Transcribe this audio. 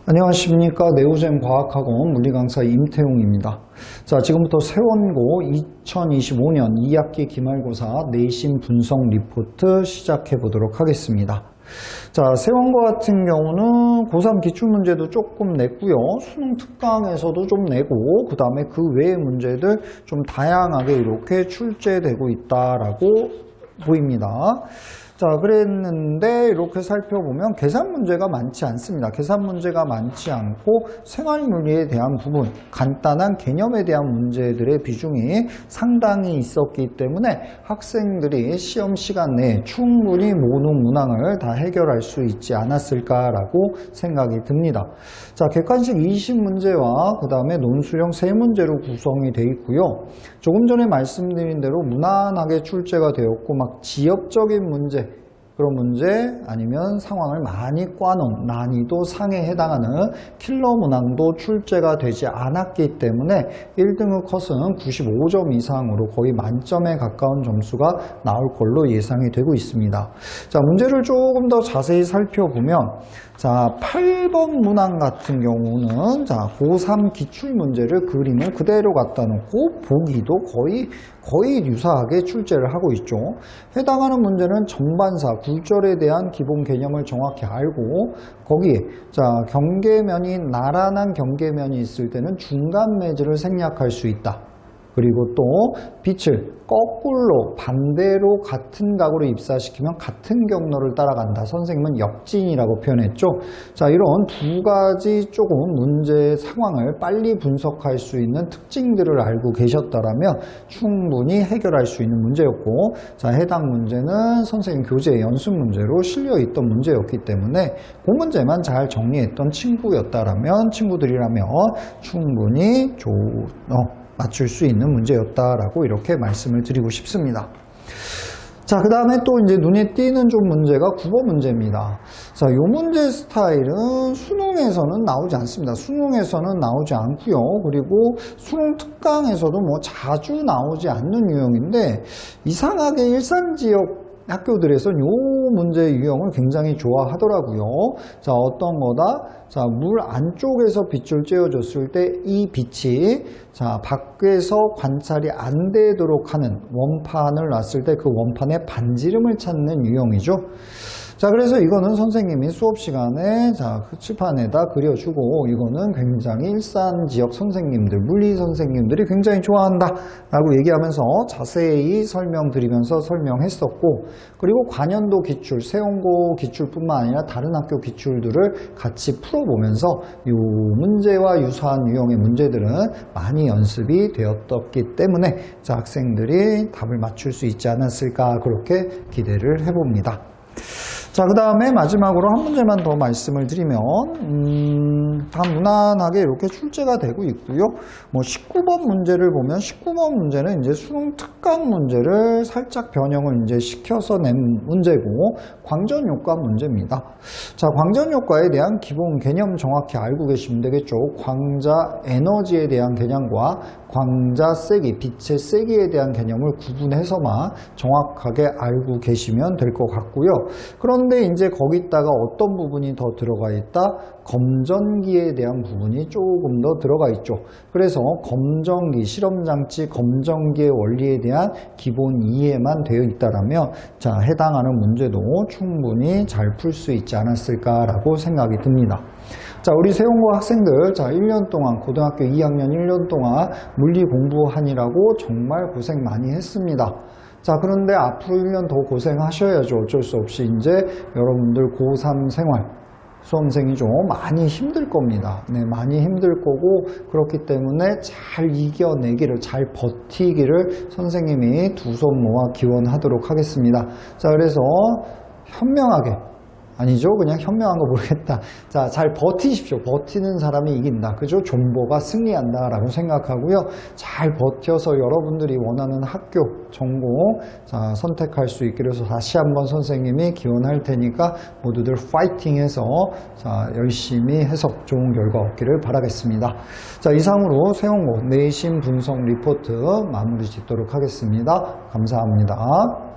안녕하십니까. 네오젠 과학학원 물리강사 임태웅입니다. 자, 지금부터 세원고 2025년 2학기 기말고사 내신 분석 리포트 시작해 보도록 하겠습니다. 자, 세원고 같은 경우는 고3 기출문제도 조금 냈고요. 수능 특강에서도 좀 내고, 그 다음에 그 외의 문제들 좀 다양하게 이렇게 출제되고 있다라고 보입니다. 자, 그랬는데 이렇게 살펴보면 계산 문제가 많지 않습니다. 계산 문제가 많지 않고 생활물리에 대한 부분, 간단한 개념에 대한 문제들의 비중이 상당히 있었기 때문에 학생들이 시험 시간 내에 충분히 모든 문항을 다 해결할 수 있지 않았을까라고 생각이 듭니다. 자, 객관식 20문제와 그 다음에 논술형 3문제로 구성이 되어 있고요. 조금 전에 말씀드린 대로 무난하게 출제가 되었고, 막 지역적인 문제, 그런 문제 아니면 상황을 많이 꽈놓은 난이도 상에 해당하는 킬러 문항도 출제가 되지 않았기 때문에 1등급 컷은 95점 이상으로 거의 만점에 가까운 점수가 나올 걸로 예상이 되고 있습니다. 자, 문제를 조금 더 자세히 살펴보면, 자, 8번 문항 같은 경우는 자, 고3 기출문제를 그림을 그대로 갖다 놓고 보기도 거의 유사하게 출제를 하고 있죠. 해당하는 문제는 전반사, 굴절에 대한 기본 개념을 정확히 알고, 거기에 자, 경계면이 나란한 경계면이 있을 때는 중간 매질을 생략할 수 있다. 그리고 또 빛을 거꾸로 반대로 같은 각으로 입사시키면 같은 경로를 따라간다. 선생님은 역진이라고 표현했죠. 자, 이런 두 가지 조금 문제의 상황을 빨리 분석할 수 있는 특징들을 알고 계셨다라면 충분히 해결할 수 있는 문제였고, 자, 해당 문제는 선생님 교재 연습 문제로 실려있던 문제였기 때문에 그 문제만 잘 정리했던 친구들이라면 충분히 맞출 수 있는 문제였다라고 이렇게 말씀을 드리고 싶습니다. 자, 그 다음에 또 이제 눈에 띄는 좀 문제가 9번 문제입니다. 자, 이 문제 스타일은 수능에서는 나오지 않습니다. 수능에서는 나오지 않고요. 그리고 수능 특강에서도 뭐 자주 나오지 않는 유형인데, 이상하게 일산 지역 학교들에서는 이 문제의 유형을 굉장히 좋아하더라고요. 자, 어떤 거다? 자, 물 안쪽에서 빛을 쬐어줬을 때 이 빛이 자, 밖에서 관찰이 안 되도록 하는 원판을 놨을 때 그 원판의 반지름을 찾는 유형이죠. 자, 그래서 이거는 선생님이 수업 시간에 자, 그 칠판에다 그려주고, 이거는 굉장히 일산 지역 선생님들, 물리 선생님들이 굉장히 좋아한다 라고 얘기하면서 자세히 설명드리면서 설명했었고, 그리고 관연도 기출, 세원고 기출뿐만 아니라 다른 학교 기출들을 같이 풀어보면서 이 문제와 유사한 유형의 문제들은 많이 연습이 되었기 때문에 자, 학생들이 답을 맞출 수 있지 않았을까, 그렇게 기대를 해봅니다. 자, 그 다음에 마지막으로 한 문제만 더 말씀을 드리면, 다 무난하게 이렇게 출제가 되고 있고요. 뭐 19번 문제를 보면 19번 문제는 이제 수능 특강 문제를 살짝 변형을 이제 시켜서 낸 문제고, 광전 효과 문제입니다. 자, 광전 효과에 대한 기본 개념 정확히 알고 계시면 되겠죠. 광자 에너지에 대한 개념과 광자 세기, 빛의 세기에 대한 개념을 구분해서만 정확하게 알고 계시면 될 것 같고요. 그런데 이제 거기다가 어떤 부분이 더 들어가 있다? 검전기에 대한 부분이 조금 더 들어가 있죠. 그래서 검전기, 실험장치 검전기의 원리에 대한 기본 이해만 되어 있다라면 자, 해당하는 문제도 충분히 잘 풀 수 있지 않았을까라고 생각이 듭니다. 자, 우리 세원고 학생들, 자, 1년 동안, 고등학교 2학년 1년 동안 물리 공부하느라고 정말 고생 많이 했습니다. 자, 그런데 앞으로 1년 더 고생하셔야죠. 어쩔 수 없이 이제 여러분들 고3 생활, 수험생이 좀 많이 힘들 겁니다. 네, 많이 힘들 거고, 그렇기 때문에 잘 이겨내기를, 잘 버티기를 선생님이 두 손 모아 기원하도록 하겠습니다. 자, 그래서 현명하게, 아니죠. 그냥 현명한 거 모르겠다. 자, 잘 버티십시오. 버티는 사람이 이긴다. 그죠? 존버가 승리한다 라고 생각하고요. 잘 버텨서 여러분들이 원하는 학교, 전공 자, 선택할 수 있기를 해서 다시 한번 선생님이 기원할 테니까 모두들 파이팅해서 자, 열심히 해서 좋은 결과 얻기를 바라겠습니다. 자, 이상으로 세원고 내신 분석 리포트 마무리 짓도록 하겠습니다. 감사합니다.